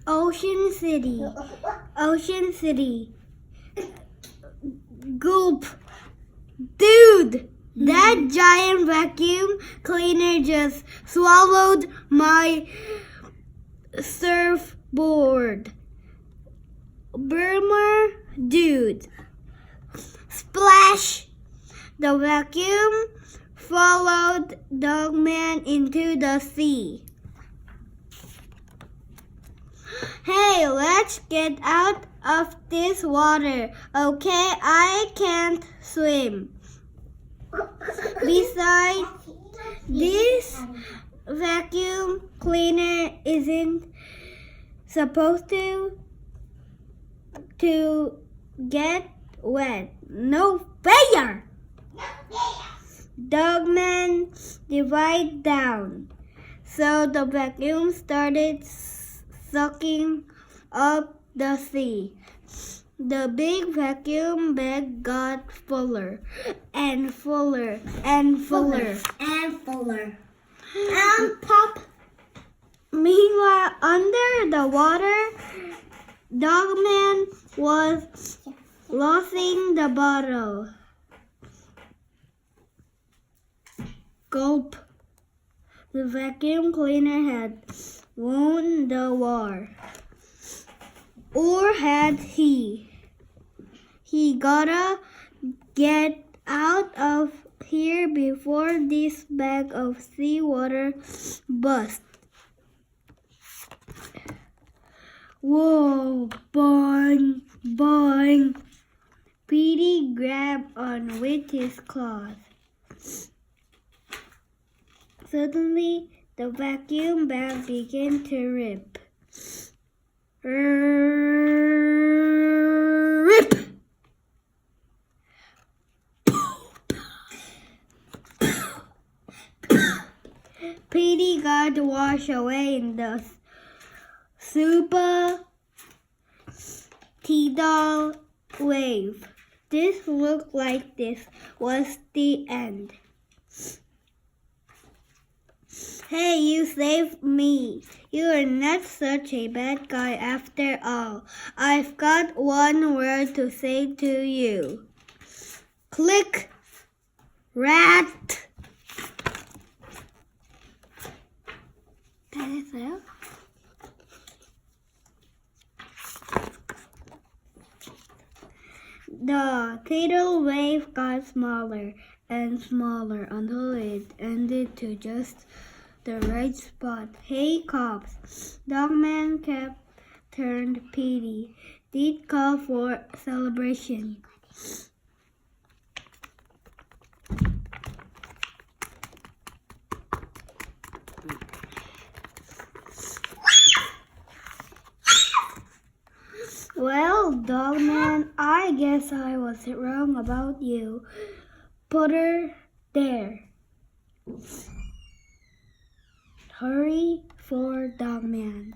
Ocean City. Ocean City. Gulp. Dude, that giant vacuum cleaner just swallowed my surfboard. Burmer, dude. Splash! The vacuum followed Dogman into the sea. Hey, let's get out of this water. Okay, I can't swim. Besides, this vacuum cleaner isn't supposed to get wet. No fair! Dogman divide down. So the vacuum started sucking up the sea. The big vacuum bag got fuller and fuller and fuller and fuller. Pop. Meanwhile, under the water, Dogman was losing the bottle. Gulp. The vacuum cleaner had won the war. Or had he? He gotta get out of here before this bag of seawater busts. Whoa, boing, boing. Petey grabbed on with his claws. Suddenly, the vacuum bag began to rip. Rip! Petey got washed away in the super tidal wave. This looked like this was the end. Hey, you saved me. You are not such a bad guy after all. I've got one word to say to you. Click, rat. 됐어요? The tidal wave got smaller and smaller until it ended to just the right spot. Hey, cops! Dogman kept turned Petey. Did call for celebration. Well, Dogman, I guess I was wrong about you. Put her there. Hurry for Dogman.